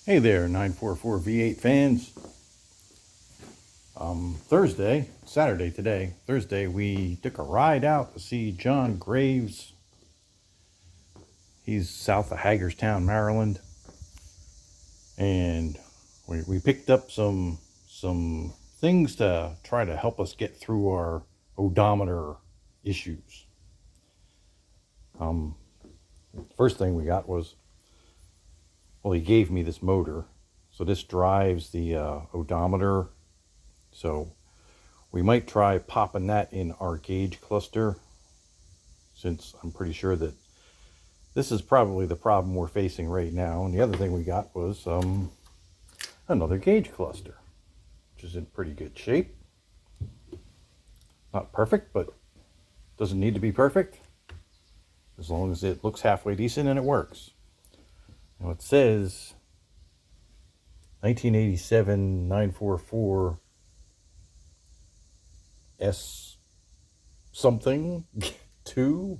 Hey there, 944 V8 fans. Saturday today, Thursday, we took a ride out to see John Graves. He's south of Hagerstown, Maryland. And we picked up some things to try to help us get through our odometer issues. First thing we got was, well, he gave me this motor. So this drives the odometer. So we might try popping that in our gauge cluster, since I'm pretty sure that this is probably the problem we're facing right now. And the other thing we got was another gauge cluster, which is in pretty good shape. Not perfect, but doesn't need to be perfect, as long as it looks halfway decent and it works. Now it says 1987 944 S something 2,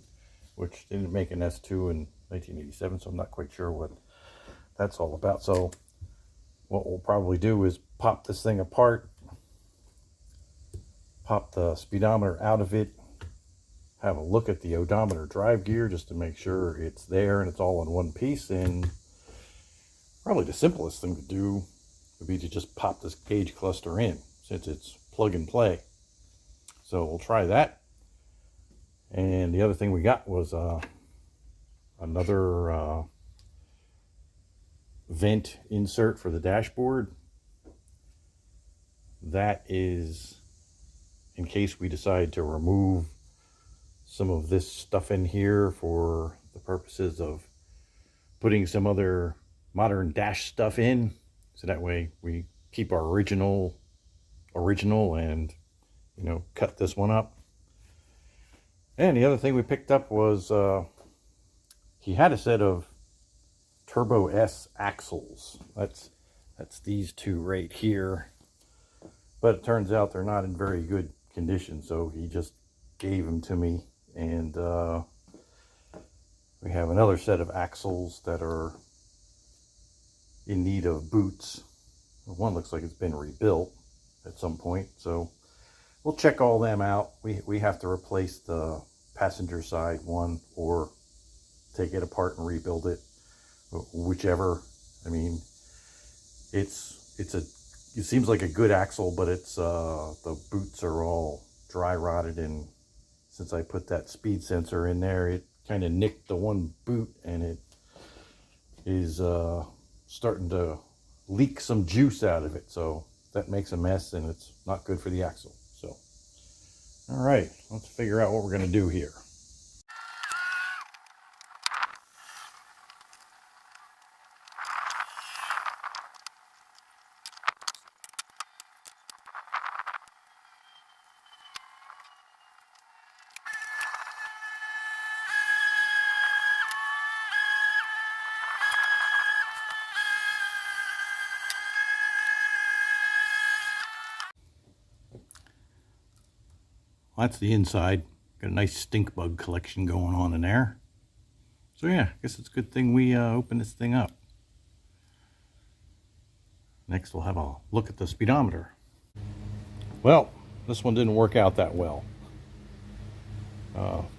which didn't make an S2 in 1987, so I'm not quite sure what that's all about. So what we'll probably do is pop this thing apart, pop the speedometer out of it, have a look at the odometer drive gear just to make sure it's there and it's all in one piece. And probably the simplest thing to do would be to just pop this gauge cluster in, since it's plug and play. So we'll try that. And the other thing we got was another vent insert for the dashboard. That is in case we decide to remove some of this stuff in here for the purposes of putting some other modern dash stuff in. So that way we keep our original and, you know, cut this one up. And the other thing we picked up was he had a set of Turbo S axles. That's these two right here. But it turns out they're not in very good condition, so he just gave them to me. And we have another set of axles that are in need of boots. One looks like it's been rebuilt at some point, so we'll check all them out. We have to replace the passenger side one or take it apart and rebuild it, whichever. I mean, it seems like a good axle, but it's the boots are all dry rotted, and since I put that speed sensor in there, it kind of nicked the one boot, and it is starting to leak some juice out of it. So that makes a mess, and it's not good for the axle. So, all right, let's figure out what we're going to do here. That's the inside. Got a nice stink bug collection going on in there. So yeah, I guess it's a good thing we open this thing up. Next we'll have a look at the speedometer. Well, this one didn't work out that well.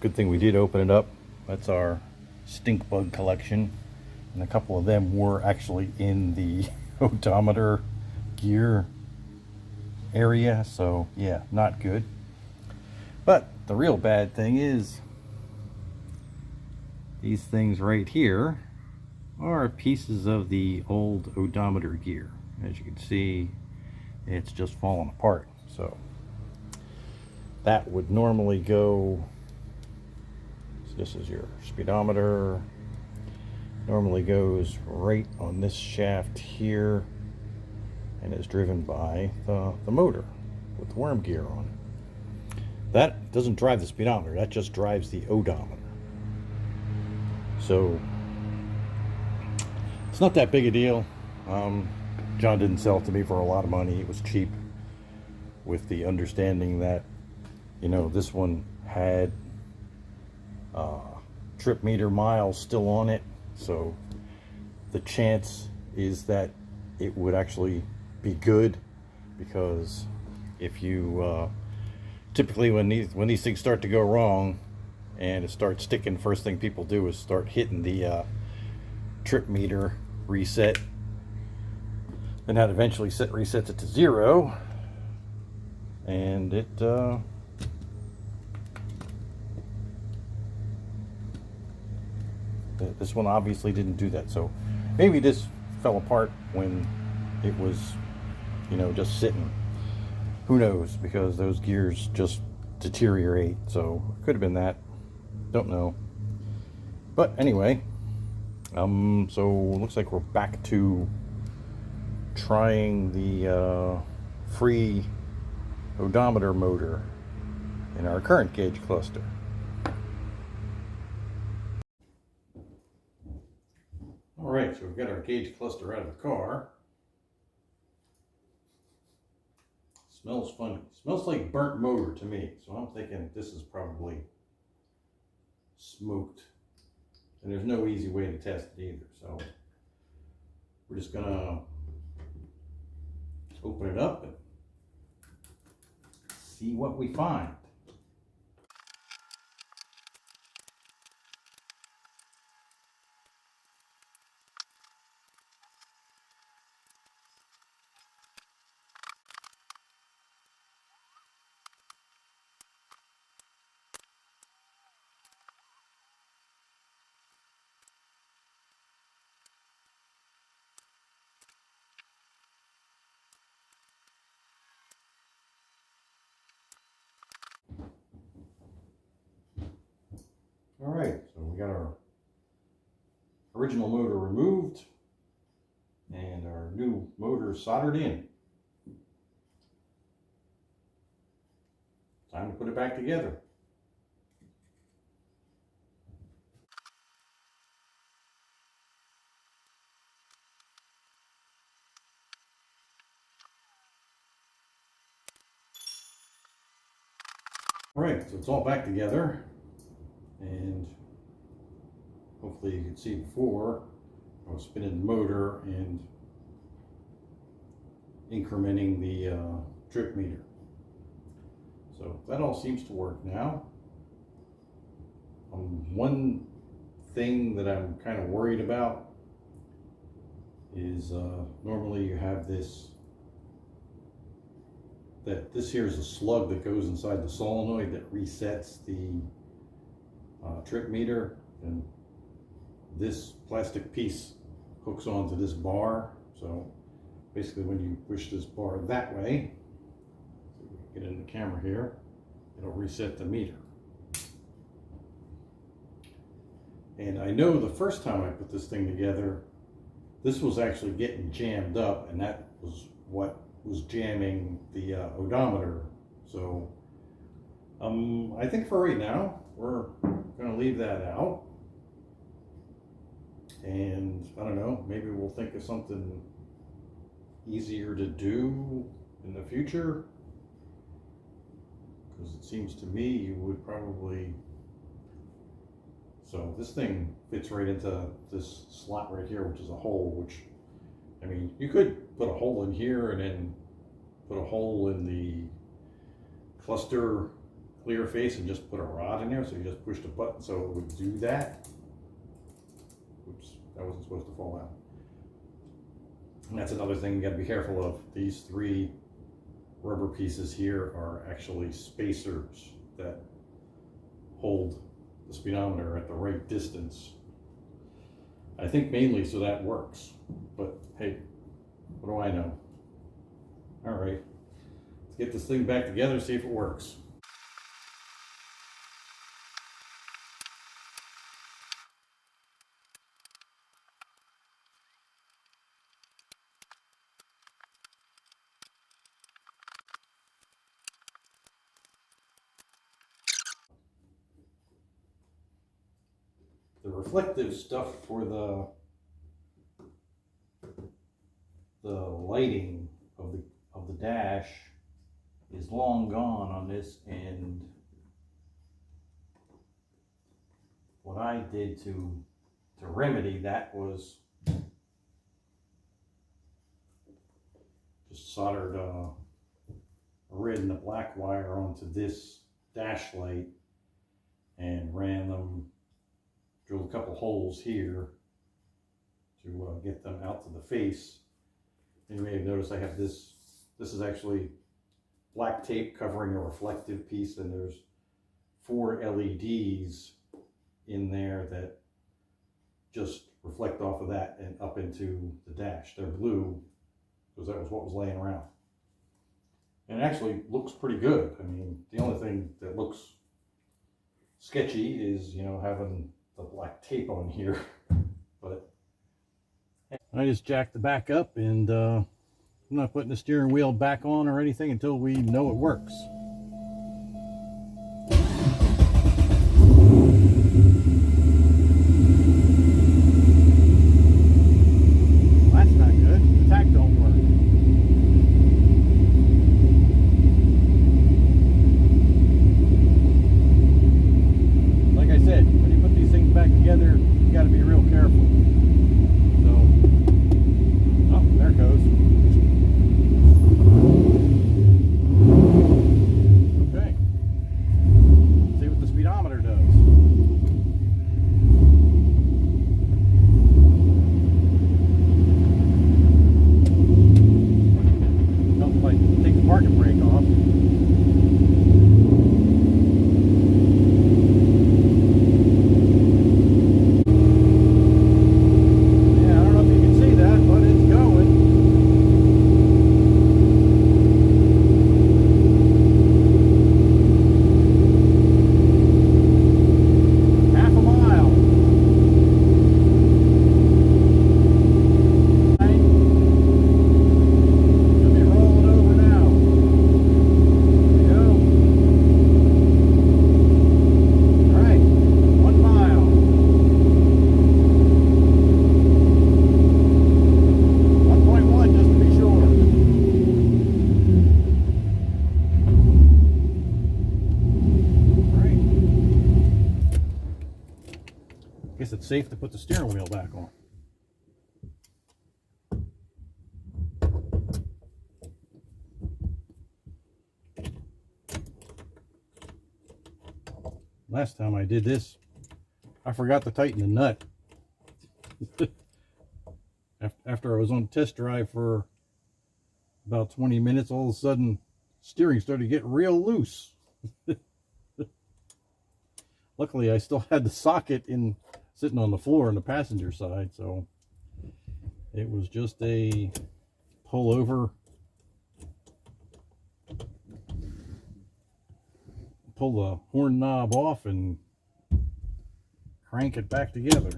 Good thing we did open it up. That's our stink bug collection. And a couple of them were actually in the odometer gear area. So yeah, not good. But the real bad thing is these things right here are pieces of the old odometer gear. As you can see, it's just falling apart. So that would normally go, so this is your speedometer, normally goes right on this shaft here and is driven by the motor with the worm gear on it. That doesn't drive the speedometer, that just drives the odometer. So it's not that big a deal. John didn't sell it to me for a lot of money. It was cheap, with the understanding that, you know, this one had trip meter miles still on it, so the chance is that it would actually be good, because if you typically when these things start to go wrong and it starts sticking, first thing people do is start hitting the trip meter reset, and that eventually resets it to 0, and this one obviously didn't do that. So maybe this fell apart when it was, just sitting. Who knows, because those gears just deteriorate. So it could have been that. Don't know. But anyway, so looks like we're back to trying the free odometer motor in our current gauge cluster. All right, so we've got our gauge cluster out of the car. Smells funny. Smells like burnt motor to me. So I'm thinking this is probably smoked. And there's no easy way to test it either. So we're just gonna open it up and see what we find. All right, so we got our original motor removed and our new motor soldered in. Time to put it back together. All right, so it's all back together, and hopefully you can see before I was spinning the motor and incrementing the trip meter. So that all seems to work now. One thing that I'm kind of worried about is normally you have this here is a slug that goes inside the solenoid that resets the trip meter, and this plastic piece hooks onto this bar. So basically when you push this bar that way, so we can get in the camera here, it'll reset the meter. And I know the first time I put this thing together, this was actually getting jammed up, and that was what was jamming the odometer. So I think for right now we're going to leave that out, and I don't know, maybe we'll think of something easier to do in the future, because it seems to me you would probably, so this thing fits right into this slot right here, which is a hole, which, I mean, you could put a hole in here and then put a hole in the cluster clear face and just put a rod in there. So you just push the button so it would do that. Oops, that wasn't supposed to fall out. And that's another thing you got to be careful of. These 3 rubber pieces here are actually spacers that hold the speedometer at the right distance. I think mainly so that works, but hey, what do I know? All right, let's get this thing back together, see if it works. The reflective stuff for the lighting of the dash is long gone on this, and what I did to remedy that was just soldered a red and a black wire onto this dash light and ran them, drilled a couple holes here to get them out to the face. And you may have noticed I have this is actually black tape covering a reflective piece, and there's 4 LEDs in there that just reflect off of that and up into the dash. They're blue because that was what was laying around. And it actually looks pretty good. I mean, the only thing that looks sketchy is, you know, having the black tape on here. But I just jacked the back up, and I'm not putting the steering wheel back on or anything until we know it works. That's not good. The tack don't work. Like I said, when you put these things back together, you got to be real careful. So, oh, there it goes. Okay. See what the speedometer does. Helps if I take the parking brake off. Yeah, I don't know if you can see that, but it's going. Half a mile. Should be rolling over now. There we go. All right, 1 mile. 1.1 just to be sure. All right. Guess it's safe to put the steering wheel back on. Last time I did this, I forgot to tighten the nut. After I was on test drive for about 20 minutes, all of a sudden, steering started to get real loose. Luckily, I still had the socket sitting on the floor on the passenger side, so it was just a pull over, pull the horn knob off and crank it back together.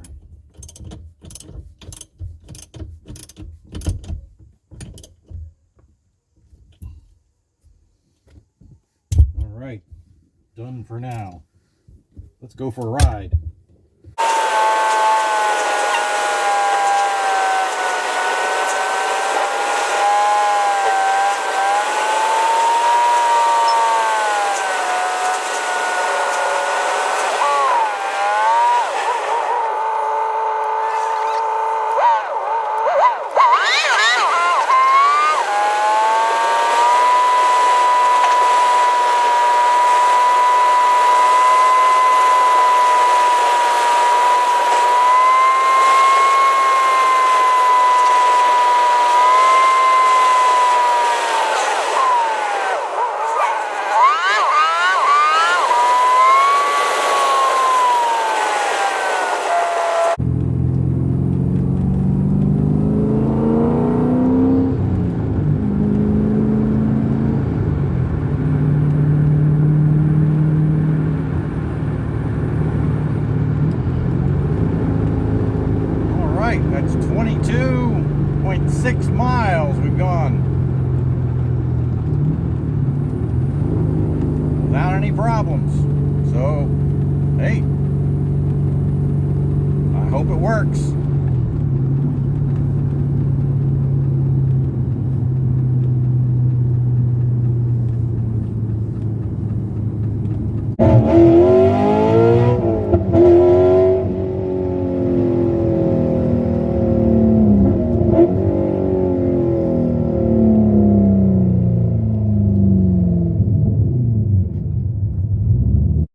All right, done for now. Let's go for a ride. That's 22.6 miles we've gone without any problems. So, hey, I hope it works.